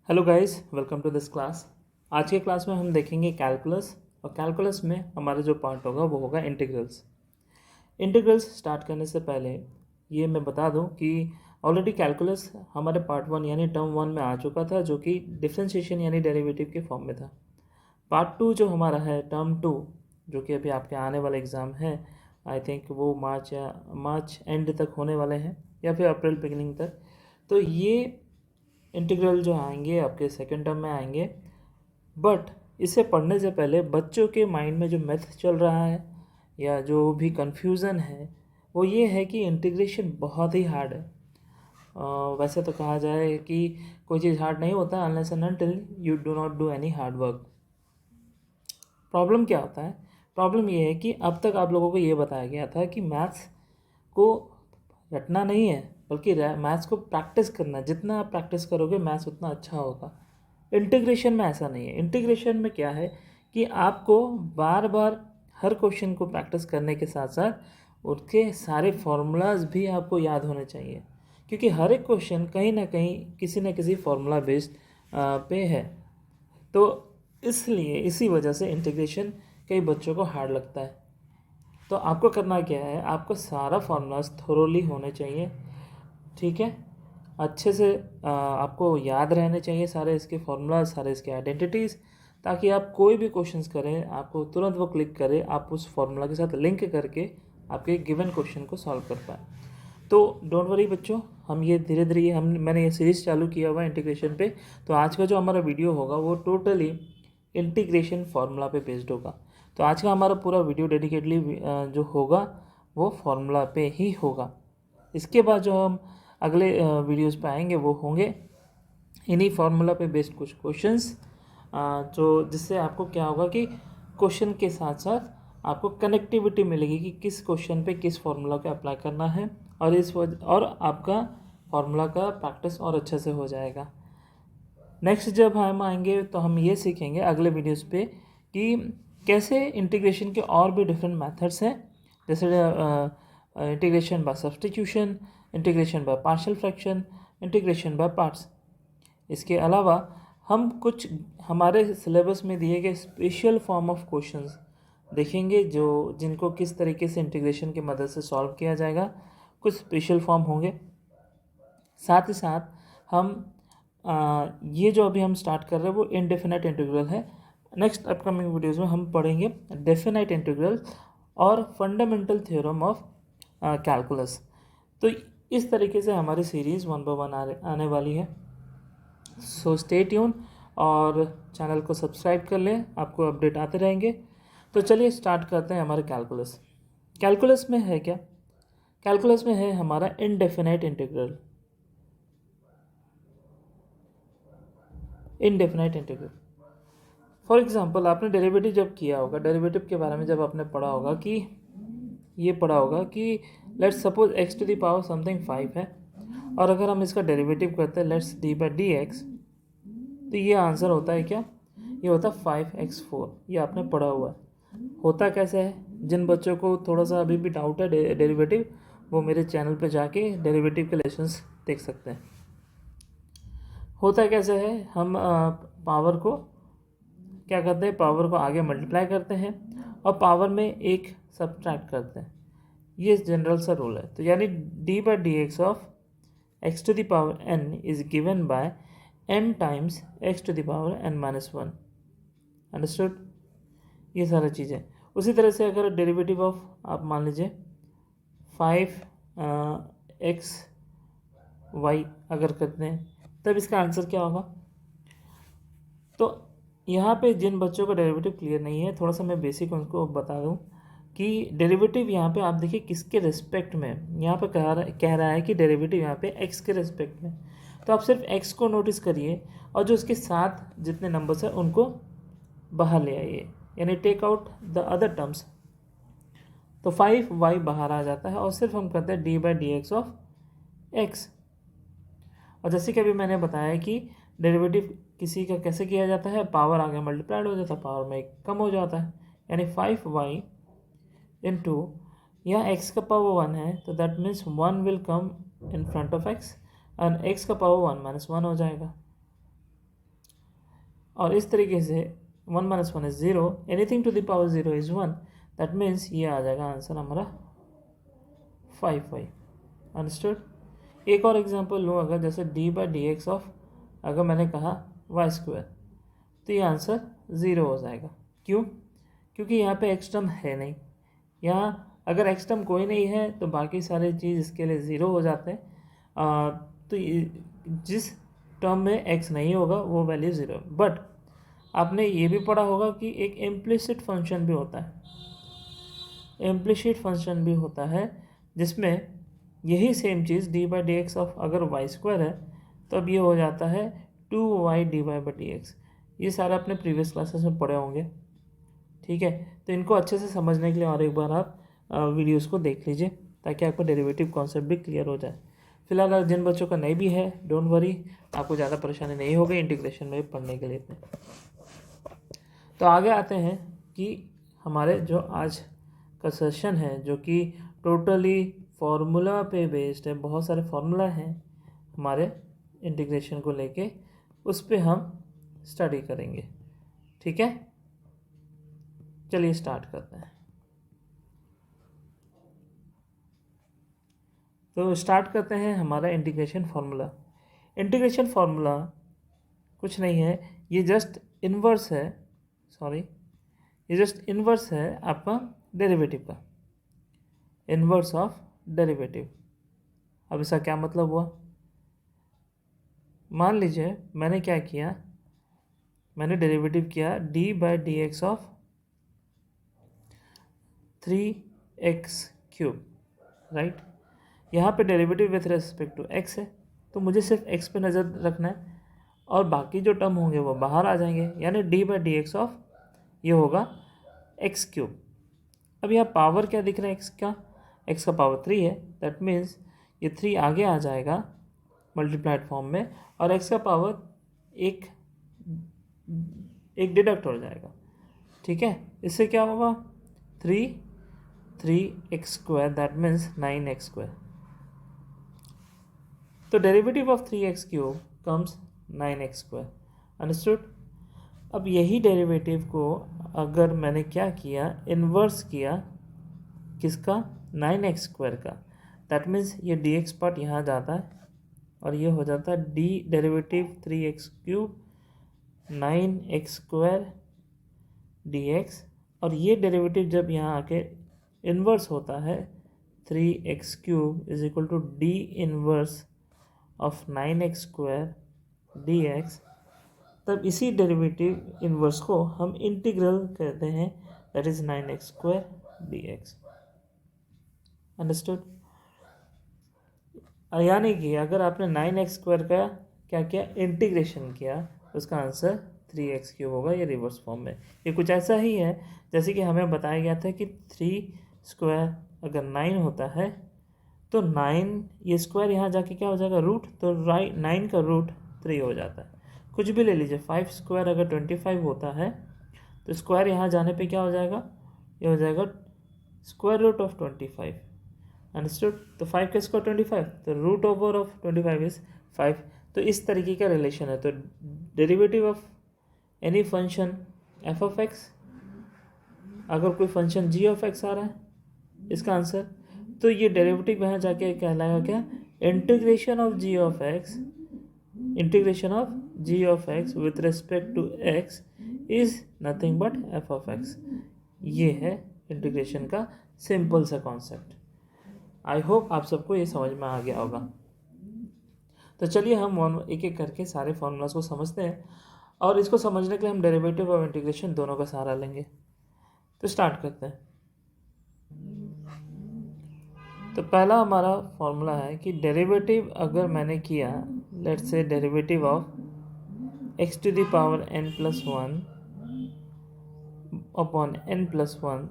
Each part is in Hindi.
Hello guys, welcome to this class. आज के क्लास में हम देखेंगे कैलकुलस। और कैलकुलस में हमारा जो पार्ट होगा वो होगा इंटीग्रल्स। इंटीग्रल्स स्टार्ट करने से पहले ये मैं बता दूं कि ऑलरेडी कैलकुलस हमारे पार्ट 1 यानी टर्म 1 में आ चुका था, जो कि डिफरेंशिएशन यानी डेरिवेटिव के फॉर्म में था। पार्ट 2 जो हमारा है टर्म 2, जो कि अभी आपके आने वाला एग्ज़ाम है, आई थिंक वो मार्च एंड तक होने वाले हैं या फिर अप्रैल बिगिनिंग तक। तो ये इंटीग्रल जो आएंगे आपके सेकेंड टर्म में आएंगे। बट इसे पढ़ने से पहले बच्चों के माइंड में जो मैथ चल रहा है या जो भी कन्फ्यूज़न है वो ये है कि इंटीग्रेशन बहुत ही हार्ड है। वैसे तो कहा जाए कि कोई चीज़ हार्ड नहीं होता unless and until you do not do any hard work. Problem क्या होता है? प्रॉब्लम ये है कि अब तक आप लोगों को ये बताया गया था कि मैथ्स को रटना नहीं है, बल्कि मैथ्स को प्रैक्टिस करना है। जितना आप प्रैक्टिस करोगे मैथ्स उतना अच्छा होगा। इंटीग्रेशन में ऐसा नहीं है। इंटीग्रेशन में क्या है कि आपको बार बार हर क्वेश्चन को प्रैक्टिस करने के साथ साथ उसके सारे फार्मूलाज भी आपको याद होने चाहिए, क्योंकि हर एक क्वेश्चन कहीं ना कहीं किसी न किसी फार्मूला बेस्ड पे है। तो इसलिए इसी वजह से इंटीग्रेशन कई बच्चों को हार्ड लगता है। तो आपको करना क्या है, आपको सारा फार्मूलाज थोरोली होने चाहिए, ठीक है। अच्छे से आपको याद रहने चाहिए सारे इसके फार्मूलाज, सारे इसके आइडेंटिटीज़, ताकि आप कोई भी क्वेश्चंस करें आपको तुरंत वो क्लिक करे, आप उस फार्मूला के साथ लिंक करके आपके गिवन क्वेश्चन को सॉल्व कर पाए। तो डोंट वरी बच्चों, हम ये धीरे धीरे मैंने ये सीरीज़ चालू किया हुआ है इंटीग्रेशन पे। तो आज का जो हमारा वीडियो होगा वो टोटली इंटीग्रेशन फार्मूला पे बेस्ड होगा। तो आज का हमारा पूरा वीडियो डेडिकेटली जो होगा वो फार्मूला पे ही होगा। इसके बाद जो हम अगले वीडियोस पे आएंगे वो होंगे इन्हीं फार्मूला पे बेस्ड कुछ क्वेश्चंस, जो जिससे आपको क्या होगा कि क्वेश्चन के साथ साथ आपको कनेक्टिविटी मिलेगी कि किस क्वेश्चन पे किस फार्मूला को अप्लाई करना है, और आपका फार्मूला का प्रैक्टिस और अच्छे से हो जाएगा। नेक्स्ट जब हम आएंगे तो हम ये सीखेंगे अगले वीडियोस पे कि कैसे इंटीग्रेशन के और भी डिफरेंट मेथड्स हैं, जैसे integration by substitution, integration by partial fraction, integration by parts. इसके अलावा हम कुछ हमारे सिलेबस में दिए गए स्पेशल फॉर्म ऑफ क्वेश्चंस देखेंगे, जो जिनको किस तरीके से इंटीग्रेशन की मदद से सॉल्व किया जाएगा। कुछ स्पेशल फॉर्म होंगे। साथ ही साथ हम ये जो अभी हम स्टार्ट कर रहे हैं वो इनडेफिनाइट इंटीग्रल है। नेक्स्ट अपकमिंग वीडियोज़ में हम पढ़ेंगे डेफिनाइट इंटीग्रल और फंडामेंटल थ्योरम ऑफ कैलकुलस। तो इस तरीके से हमारी सीरीज़ 1 बाय 1 आने वाली है। सो स्टे ट्यून और चैनल को सब्सक्राइब कर लें, आपको अपडेट आते रहेंगे। तो चलिए स्टार्ट करते हैं हमारे कैलकुलस। कैलकुलस में है क्या? कैलकुलस में है हमारा indefinite integral. Indefinite integral, for example आपने डेरिवेटिव जब किया होगा, डेरिवेटिव के बारे में जब आपने पढ़ा होगा कि ये पढ़ा होगा कि let's suppose x to the power something 5 है, और अगर हम इसका डेरिवेटिव करते हैं let's d by d x, तो ये आंसर होता है क्या? ये होता है 5x4। ये आपने पढ़ा हुआ है। होता कैसे है? जिन बच्चों को थोड़ा सा अभी भी डाउट है डेरिवेटिव, वो मेरे चैनल पे जाके डेरिवेटिव के लेसन्स देख सकते हैं। होता कैसे है? हम पावर को क्या करते हैं, पावर को आगे मल्टीप्लाई करते हैं और पावर में एक सब्ट्रैक्ट करते हैं। ये जनरल सा रूल है। तो यानी d by d x of x to the power n is given by n times x to the power n minus 1। Understood? ये सारी चीज़ें। उसी तरह से अगर डेरिवेटिव ऑफ आप मान लीजिए 5x y अगर करते हैं, तब इसका आंसर क्या होगा? तो यहाँ पे जिन बच्चों का डेरिवेटिव क्लियर नहीं है, थोड़ा सा मैं बेसिक उनको बता दूँ कि डेरिवेटिव यहाँ पे आप देखिए किसके रिस्पेक्ट में, यहाँ पे कह रहा है कि डेरिवेटिव यहाँ पे x के रिस्पेक्ट में। तो आप सिर्फ x को नोटिस करिए और जो उसके साथ जितने नंबर्स हैं उनको बाहर ले आइए, यानी take out the other terms. तो 5y बाहर आ जाता है और सिर्फ हम करते हैं D by d x of x। और जैसे कि अभी मैंने बताया कि डेरिवेटिव किसी का कैसे किया जाता है, पावर आगे मल्टीप्लाइड हो जाता है, पावर में एक कम हो जाता है, यानी 5y इंटू यहाँ x का पावर 1 है तो that means 1 will come in front of x, and x का पावर 1 माइनस 1 हो जाएगा। और इस तरीके से 1 minus 1 is 0, anything to the power 0 is 1, that means ये आ जाएगा आंसर हमारा 5y। अंडरस्टूड। एक और एग्जांपल लूँ अगर, जैसे d/dx ऑफ, अगर मैंने कहा y², तो ये आंसर 0 हो जाएगा। क्यों? क्योंकि यहाँ पे x टर्म है नहीं। यहाँ अगर x टर्म कोई नहीं है तो बाकी सारे चीज़ इसके लिए 0 हो जाते हैं। तो जिस टर्म में x नहीं होगा वो वैल्यू 0। बट आपने ये भी पढ़ा होगा कि एक इम्प्लिसिट फंक्शन भी होता है, इम्प्लिसिट फंक्शन भी होता है जिसमें यही सेम चीज़ d/dx ऑफ अगर y² है तो अब ये हो जाता है 2y dy/dx। ये सारा अपने प्रीवियस क्लासेस में पढ़े होंगे, ठीक है। तो इनको अच्छे से समझने के लिए और एक बार आप वीडियोस को देख लीजिए ताकि आपको डेरिवेटिव कॉन्सेप्ट भी क्लियर हो जाए। फिलहाल जिन बच्चों का नहीं भी है, डोंट वरी, आपको ज़्यादा परेशानी नहीं होगी इंटीग्रेशन में पढ़ने के लिए इतने। तो आगे आते हैं कि हमारे जो आज का सेशन है जो कि टोटली फार्मूला पे बेस्ड है, बहुत सारे फार्मूला हैं हमारे इंटीग्रेशन को लेके, उस पे हम स्टडी करेंगे, ठीक है। चलिए स्टार्ट करते हैं। तो स्टार्ट करते हैं हमारा इंटीग्रेशन फार्मूला। इंटीग्रेशन फार्मूला कुछ नहीं है, ये जस्ट इन्वर्स है, सॉरी, ये जस्ट इन्वर्स है आपका डेरिवेटिव का, इन्वर्स ऑफ डेरिवेटिव। अब इसका क्या मतलब हुआ? मान लीजिए मैंने क्या किया, मैंने डेरिवेटिव किया d/dx ऑफ 3x³ राइट। यहाँ पे derivative with respect to x है, तो मुझे सिर्फ x पे नज़र रखना है और बाकी जो टर्म होंगे वो बाहर आ जाएंगे, यानी d/dx ऑफ ये होगा x³। अब यहाँ पावर क्या दिख रहा है x का? x का पावर 3 है, दैट मीन्स ये 3 आगे आ जाएगा मल्टीप्लाइड फॉर्म में और x का पावर एक डिडक्ट हो जाएगा, ठीक है। इससे क्या होगा? 3x², that means 9x²। तो derivative of 3x³ comes 9x²। Understood. अब यही डेरिवेटिव को अगर मैंने क्या किया, इन्वर्स किया किसका? 9x² का, दैट मीन्स ये dx पार्ट यहाँ जाता है और ये हो जाता है d derivative 3x³ 9x² dx, और ये डेरिवेटिव जब यहाँ आके इन्वर्स होता है 3x³ is equal to d inverse of 9x² dx, तब इसी डेरिवेटिव इन्वर्स को हम इंटीग्रल कहते हैं, that is 9x² dx। Understood. यानी कि अगर आपने 9x² का क्या किया, इंटीग्रेशन किया, उसका आंसर 3x³ होगा, ये रिवर्स फॉर्म में। ये कुछ ऐसा ही है जैसे कि हमें बताया गया था कि 3² अगर 9 होता है तो 9 ये स्क्वायर यहाँ जाके क्या हो जाएगा? रूट, तो 9 का रूट 3 हो जाता है। कुछ भी ले लीजिए, 5² अगर 25 होता है तो स्क्वायर यहाँ जाने पे क्या हो जाएगा? ये हो जाएगा स्क्वायर रूट ऑफ 25। अंडरस्टूड। तो 5 का स्क्वायर 25, तो रूट ओवर ऑफ 25 इज 5। तो इस तरीके का रिलेशन है। तो derivative of any function f of x, अगर कोई फंक्शन g ऑफ x आ रहा है इसका आंसर, तो ये डेरिवेटिव यहाँ जाके कहलाएगा क्या? Integration of g of x, integration of g of x with respect to x is nothing but f of x। ये है इंटीग्रेशन का सिंपल सा कॉन्सेप्ट। आई होप आप सबको ये समझ में आ गया होगा। तो चलिए हम एक एक करके सारे फॉर्मूलाज को समझते हैं और इसको समझने के लिए हम डेरिवेटिव और इंटीग्रेशन दोनों का सहारा लेंगे। तो स्टार्ट करते हैं। तो पहला हमारा फॉर्मूला है कि डेरिवेटिव अगर मैंने किया, let's say derivative of x to the power n+1 upon n+1,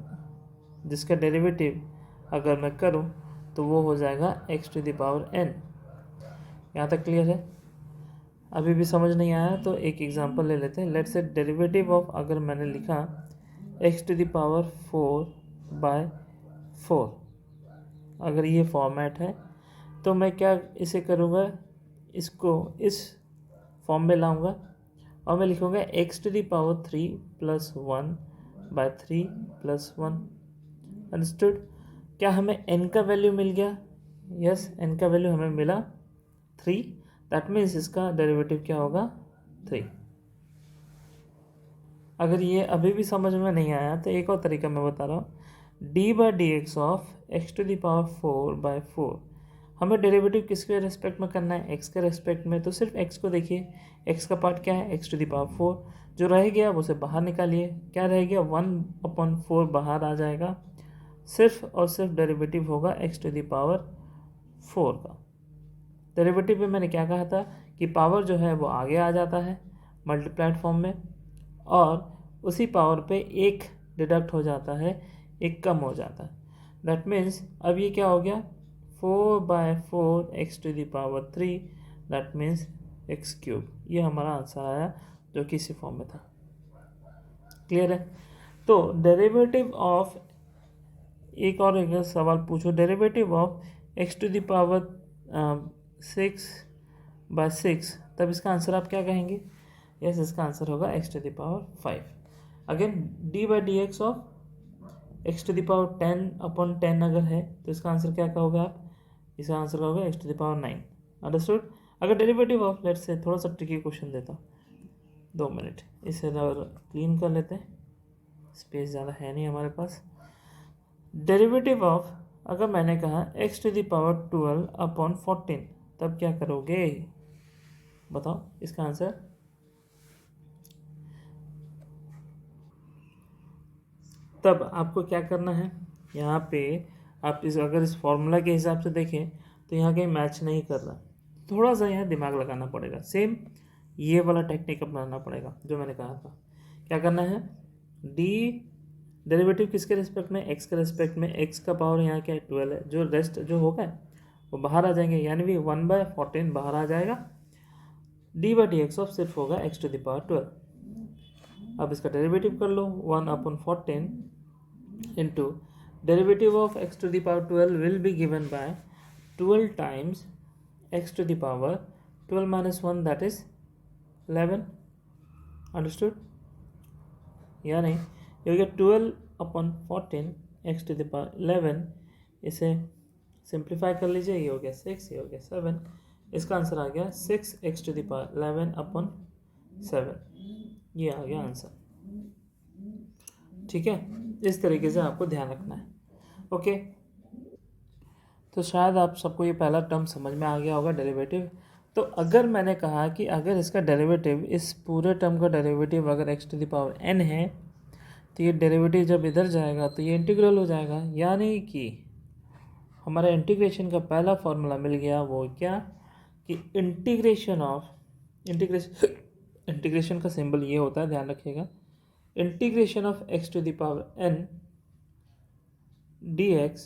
जिसका डेरिवेटिव अगर मैं करूं तो वो हो जाएगा x to the power n। यहाँ तक क्लियर है? अभी भी समझ नहीं आया तो एक एग्जांपल ले लेते हैं। लेट्स से डेरिवेटिव ऑफ अगर मैंने लिखा x टू द पावर 4/4, अगर ये फॉर्मेट है तो मैं क्या इसे करूँगा, इसको इस फॉर्म में लाऊंगा और मैं लिखूँगा x⁻³ + 1/3 + 1। अंडरस्टूड। क्या हमें n का वैल्यू मिल गया? यस, n का वैल्यू हमें मिला 3। दैट मीन्स इसका डेरिवेटिव क्या होगा? 3। अगर ये अभी भी समझ में नहीं आया तो एक और तरीका मैं बता रहा हूँ। d/dx of x⁴/4। हमें डेरिवेटिव किसके रेस्पेक्ट में करना है? x के रेस्पेक्ट में। तो सिर्फ x को देखिए, x का पार्ट क्या है? x⁴। जो रह गया उसे बाहर निकालिए। क्या रह गया? 1/4 बाहर आ जाएगा। सिर्फ और सिर्फ डेरिवेटिव होगा x⁴ का। डेरिवेटिव में मैंने क्या कहा था कि पावर जो है वो आगे आ जाता है मल्टीप्लाइड फॉर्म में, और उसी पावर पे एक डिडक्ट हो जाता है, एक कम हो जाता है। दैट मीन्स अब ये क्या हो गया? 4/4 x⁴, दैट मीन्स x³। ये हमारा आंसर आया जो कि इसी फॉर्म में था। क्लियर है? तो डेरिवेटिव ऑफ, एक और एक सवाल पूछो, डेरिवेटिव ऑफ x⁻6/6, तब इसका आंसर आप क्या कहेंगे? यस, इसका आंसर होगा x⁵। Again d/dx of x⁻10/10 अगर है तो इसका आंसर क्या कहोगे आप? इसका आंसर होगा x⁹। अंडरस्टूड। अगर डेरिवेटिव ऑफ, लेट्स से थोड़ा सा ट्रिकी क्वेश्चन देता हूँ, 2 मिनट इसे क्लीन कर लेते हैं, स्पेस ज़्यादा है नहीं हमारे पास। डेरिवेटिव ऑफ, अगर मैंने कहा x⁻12/14, तब क्या करोगे? बताओ इसका आंसर। तब आपको क्या करना है? यहाँ पे आप अगर इस फॉर्मूला के हिसाब से देखें तो यहाँ कहीं मैच नहीं कर रहा, थोड़ा सा यहाँ दिमाग लगाना पड़ेगा। सेम ये वाला टेक्निक अपनाना पड़ेगा जो मैंने कहा था। क्या करना है? डेरिवेटिव किसके रिस्पेक्ट में? x के रिस्पेक्ट में। x का पावर यहाँ क्या है? 12 है। जो रेस्ट जो होगा वो बाहर आ जाएंगे, यानी भी 1/14 बाहर आ जाएगा। d/dx ऑफ सिर्फ होगा x⁴। अब इसका डेरिवेटिव कर लो, 1/14 into derivative of x⁴ will be given by 12 times x⁴ 12 - 1, that is 11। Understood? या नहीं? ये हो गया 12/14 x⁴11। इसे सिंप्लीफाई कर लीजिए, ये हो गया 6, ये हो गया 7। इसका आंसर आ गया 6x⁴11/7। ये आ गया आंसर। ठीक है, इस तरीके से आपको ध्यान रखना है। ओके, तो शायद आप सबको ये पहला टर्म समझ में आ गया होगा, डेरिवेटिव। तो अगर मैंने कहा कि अगर इसका डेरिवेटिव, इस पूरे टर्म का डेरिवेटिव अगर x⁴n है, तो ये डेरिवेटिव जब इधर जाएगा तो ये इंटीग्रल हो जाएगा, यानी कि हमारा इंटीग्रेशन का पहला फॉर्मूला मिल गया। वो क्या? कि इंटीग्रेशन का सिंबल ये होता है, ध्यान रखिएगा। इंटीग्रेशन ऑफ x⁴n dx,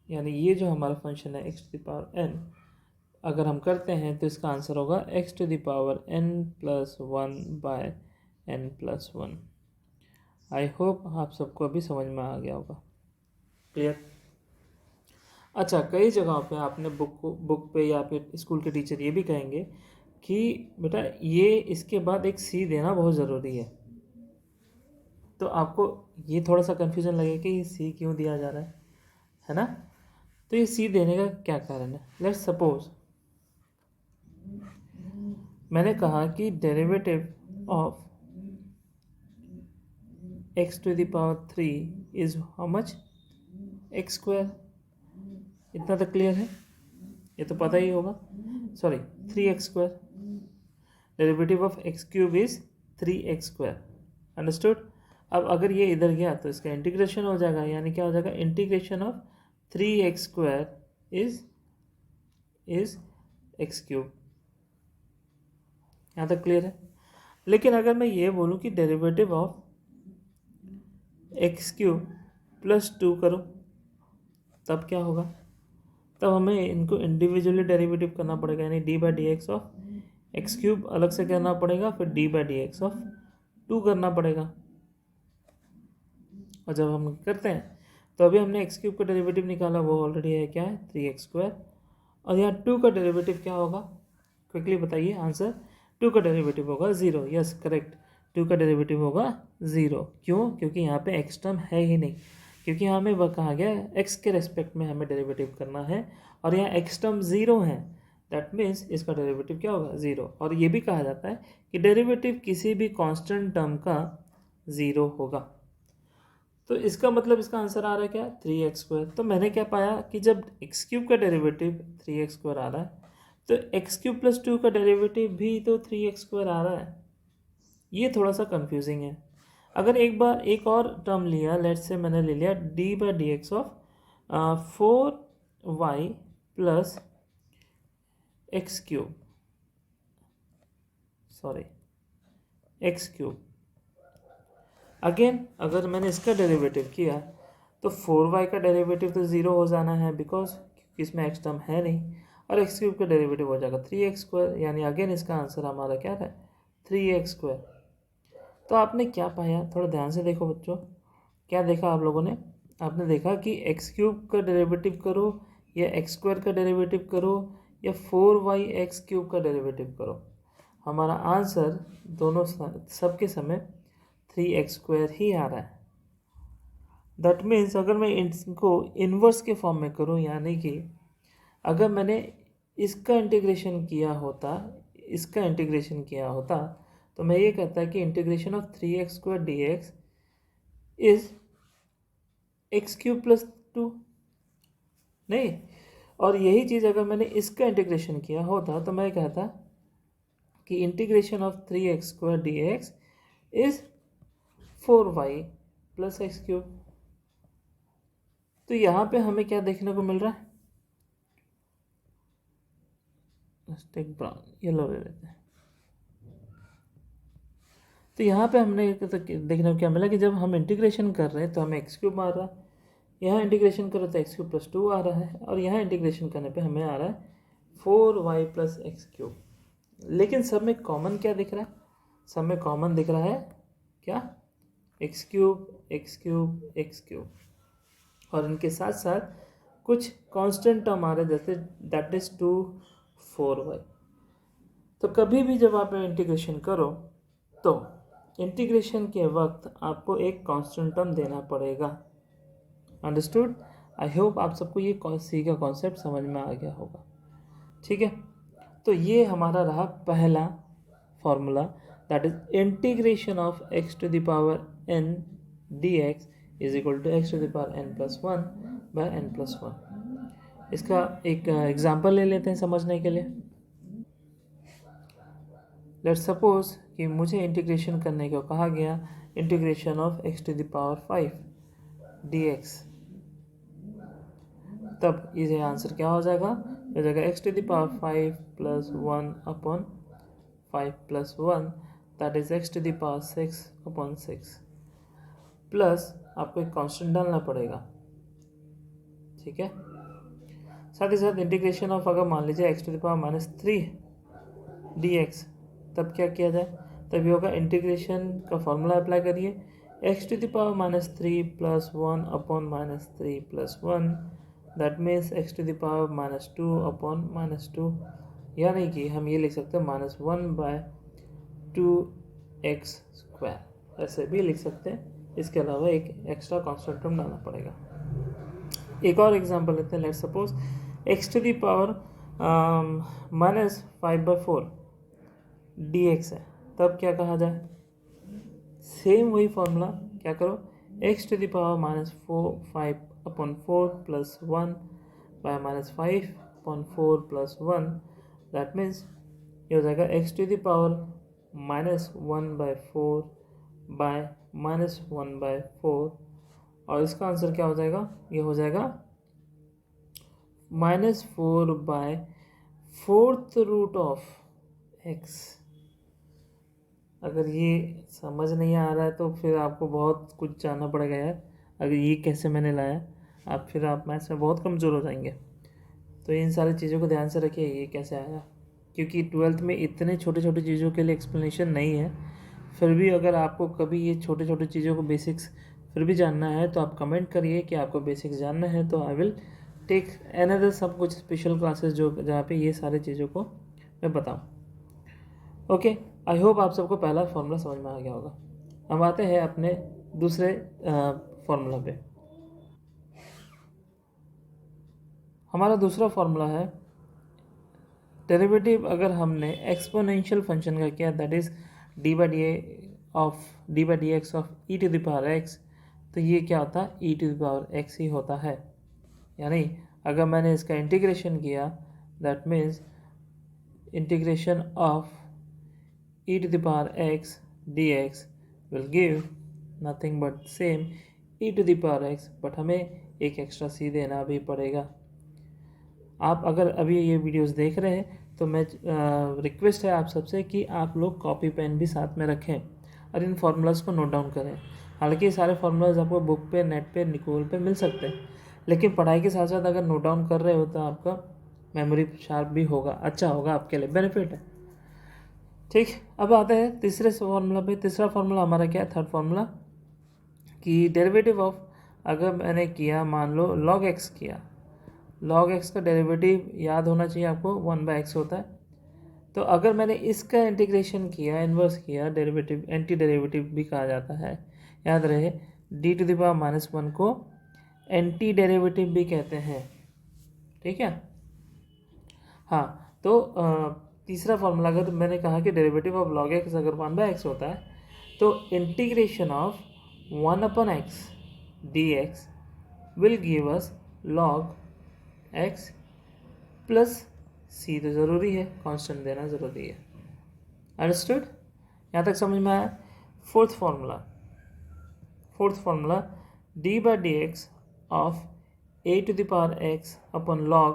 यानी ये जो हमारा फंक्शन है x⁴n, अगर हम करते हैं तो इसका आंसर होगा x⁴n + 1/n+1। आई होप आप सबको अभी समझ में आ गया होगा। क्लियर? अच्छा, कई जगहों पे आपने बुक पे या फिर स्कूल के टीचर ये भी कहेंगे कि बेटा ये इसके बाद एक सी देना बहुत ज़रूरी है। तो आपको ये थोड़ा सा कन्फ्यूज़न लगेगा कि ये सी क्यों दिया जा रहा है ना? तो ये सी देने का क्या कारण है? लेट्स सपोज मैंने कहा कि derivative of x⁴ is how much? x²। इतना तो क्लियर है, ये तो पता ही होगा। Sorry, 3x²। Derivative of x³ is 3x²। Understood? अब अगर ये इधर गया तो इसका इंटीग्रेशन हो जाएगा, यानी क्या हो जाएगा? Integration of 3x² is x³। यहाँ तक क्लियर है? लेकिन अगर मैं ये बोलूँ कि डेरिवेटिव ऑफ x³ + 2 करो, तब क्या होगा? तब हमें इनको इंडिविजुअली डेरिवेटिव करना पड़ेगा, यानी d/dx ऑफ x³ अलग से करना पड़ेगा, फिर d/dx ऑफ 2 करना पड़ेगा। और जब हम करते हैं तो अभी हमने x³ का डेरिवेटिव निकाला, वो ऑलरेडी है क्या है? 3x²। और यहाँ 2 का डेरिवेटिव क्या होगा? क्विकली बताइए आंसर। 2 का डेरिवेटिव होगा 0। यस करेक्ट, 2 का डेरिवेटिव होगा 0। क्यों? क्योंकि यहाँ पे x टर्म है ही नहीं, क्योंकि हमें वह कहा गया x के रेस्पेक्ट में हमें डेरिवेटिव करना है और यहाँ x टर्म 0 है। दैट मीन्स इसका डेरिवेटिव क्या होगा 0। और ये भी कहा जाता है कि डेरिवेटिव किसी भी कांस्टेंट टर्म का 0 होगा। तो इसका मतलब इसका आंसर आ रहा है क्या 3x²। तो मैंने क्या पाया कि जब x³ का डेरिवेटिव 3x² आ रहा है तो x³ + 2 का डेरिवेटिव भी तो 3x² आ रहा है। ये थोड़ा सा कंफ्यूजिंग है। अगर एक बार एक और टर्म लिया, लेट्स से मैंने ले लिया d/dx of 4y + x³ sorry x³। Again अगर मैंने इसका डेरिवेटिव किया तो 4y का डेरिवेटिव तो 0 हो जाना है बिकॉज क्योंकि इसमें x टर्म है नहीं, और x³ का डेरिवेटिव हो जाएगा 3x², यानी अगेन इसका आंसर हमारा क्या है 3x²। तो आपने क्या पाया, थोड़ा ध्यान से देखो बच्चों, क्या देखा आप लोगों ने? आपने देखा कि x³ का डेरिवेटिव करो या x² का डेरिवेटिव करो या 4y(x³ का डेरिवेटिव करो, हमारा आंसर दोनों सबके समय 3x² ही आ रहा है। दैट मीन्स अगर मैं इनको इन्वर्स के फॉर्म में करूँ, यानी कि अगर मैंने इसका इंटीग्रेशन किया होता तो मैं ये कहता कि integration of 3x² dx is x³ + 2 नहीं, और यही चीज़ अगर मैंने इसका इंटीग्रेशन किया होता तो मैं कहता कि integration of 3x² dx is 4y + x³। तो यहाँ पे हमें क्या देखने को मिल रहा है, ब्राउन येलो ले लेते हैं। तो यहाँ पे हमने देखने को क्या मिला कि जब हम इंटीग्रेशन कर रहे हैं तो हमें x³ आ रहा है, यहाँ इंटीग्रेशन कर रहे तो x³ + 2 आ रहा है, और यहाँ इंटीग्रेशन करने पे हमें आ रहा है 4y + x³। लेकिन सब में कॉमन क्या दिख रहा है? सब में कॉमन दिख रहा है क्या x³ x³ x³, और इनके साथ साथ कुछ कांस्टेंट टर्म आ रहे हैं जैसे दैट इज 2 4y। तो कभी भी जब आप इंटीग्रेशन करो तो इंटीग्रेशन के वक्त आपको एक कांस्टेंट टर्म देना पड़ेगा। अंडरस्टूड? आई होप आप सबको ये सी का कॉन्सेप्ट समझ में आ गया होगा। ठीक है, तो ये हमारा रहा पहला formula, that is integration of x⁴n dx is equal to x⁴n+1/n+1। इसका एक एग्जाम्पल ले लेते हैं समझने के लिए। लेट्स सपोज कि मुझे इंटीग्रेशन करने को कहा गया इंटीग्रेशन ऑफ x⁵ dx, तब ये आंसर क्या हो जाएगा? हो जाएगा x⁵ + 1/5+1 that is x⁶/6 plus आपको एक कांस्टेंट डालना पड़ेगा। ठीक है, साथ ही साथ इंटीग्रेशन ऑफ अगर मान लीजिए x⁻³ dx, तब क्या किया जाए? तब ये होगा इंटीग्रेशन का फॉर्मूला अप्लाई करिए x⁻³ + 1/−3+1 दैट मीन्स x⁻²/-2, यानी कि हम ये लिख सकते हैं -1/2x², ऐसे भी लिख सकते हैं। इसके अलावा एक एक्स्ट्रा कांस्टेंट टर्म डालना पड़ेगा। एक और एग्जांपल लेते हैं। लेट्स सपोज x⁻−5/4 dx है, तब क्या कहा जाए? सेम वही फॉर्मूला, क्या करो x⁻−4/5 + 1/-5/4 + 1 दैट मीन्स ये हो जाएगा x⁻−1/4/-1/4, और इसका आंसर क्या हो जाएगा? ये हो जाएगा -4/4√x। अगर ये समझ नहीं आ रहा है तो फिर आपको बहुत कुछ जानना पड़ेगा यार। अगर ये कैसे मैंने लाया, आप मैथ्स में बहुत कमज़ोर हो जाएंगे। तो इन सारी चीज़ों को ध्यान से रखिए, ये कैसे आया, क्योंकि 12th में इतने छोटे छोटे चीज़ों के लिए एक्सप्लेनेशन नहीं है। फिर भी अगर आपको कभी ये छोटे छोटे चीज़ों को बेसिक्स फिर भी जानना है तो आप कमेंट करिए कि आपको बेसिक्स जानना है, तो आई विल टेक अनदर सब कुछ स्पेशल क्लासेस जो जहाँ पे ये सारी चीज़ों को मैं बताऊँ। ओके, आई होप आप सबको पहला फॉर्मूला समझ में आ गया होगा। अब आते हैं अपने दूसरे फॉर्मूला पे। हमारा दूसरा फॉर्मूला है डेरिवेटिव अगर हमने एक्सपोनेंशियल फंक्शन का किया, that is d by d x of e to the power x, तो ये क्या होता है, e to the power x ही होता है। यानी अगर मैंने इसका इंटीग्रेशन किया, that means integration of e to the power x dx will give nothing but same e to the power x, but हमें एक एक्स्ट्रा c देना भी पड़ेगा। आप अगर अभी ये वीडियोस देख रहे हैं तो मैं रिक्वेस्ट है आप सबसे कि आप लोग कॉपी पेन भी साथ में रखें और इन फार्मूलाज को नोट डाउन करें। हालांकि ये सारे फार्मूलाज आपको बुक पे, नेट पे, निकोल पे मिल सकते हैं, लेकिन पढ़ाई के साथ साथ अगर नोट डाउन कर रहे हो तो आपका मेमोरी शार्प भी होगा, अच्छा होगा, आपके लिए बेनिफिट है। ठीक, अब आते हैं तीसरे फार्मूला पे। तीसरा फार्मूला हमारा क्या है, थर्ड फार्मूला, कि डेरिवेटिव ऑफ, अगर मैंने किया मान लो log x किया, log x का डेरिवेटिव याद होना चाहिए आपको 1/x होता है। तो अगर मैंने इसका इंटीग्रेशन किया, इन्वर्स किया, डेरिवेटिव एंटी डेरिवेटिव भी कहा जाता है, याद रहे डी टू द पावर -1 को एंटी डेरिवेटिव भी कहते हैं। ठीक है, हाँ, तो तीसरा फार्मूला, अगर मैंने कहा कि डेरिवेटिव ऑफ log x अगर 1/x होता है, तो integration of 1/x dx will give us log x plus c, तो ज़रूरी है, कांस्टेंट देना ज़रूरी है। अंडरस्टूड, यहाँ तक समझ में आया। Fourth formula d by d x of a to the power x अपन log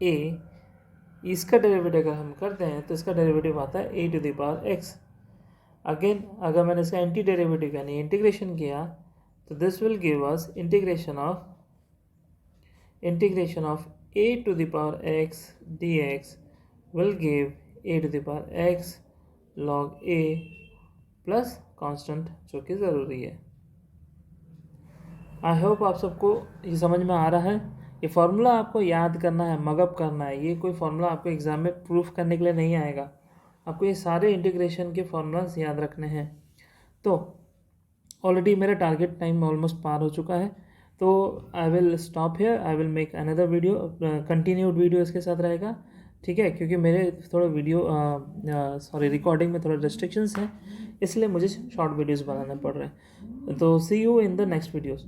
a, इसका डेरिवेटिव अगर हम करते हैं तो इसका डेरिवेटिव आता है a to the power x. Again अगर मैंने इसका एंटी डेरिवेटिव यानी इंटीग्रेशन किया तो this will give us integration of a to the power x d x will give a to the power x log a plus constant, जो कि ज़रूरी है। आई होप आप सबको ये समझ में आ रहा है। ये फार्मूला आपको याद करना है, मगअप करना है। ये कोई फार्मूला आपको एग्ज़ाम में प्रूफ करने के लिए नहीं आएगा, आपको ये सारे इंटीग्रेशन के फार्मूलाज याद रखने हैं। तो ऑलरेडी मेरा टारगेट टाइम ऑलमोस्ट पार हो चुका है, तो I will stop here, I will make another video, continued video इसके साथ रहेगा। ठीक है, क्योंकि मेरे थोड़ा रिकॉर्डिंग में थोड़ा रेस्ट्रिक्शंस हैं, इसलिए मुझे शॉर्ट वीडियोज़ बनाने पड़ रहे हैं। तो see you in the next videos.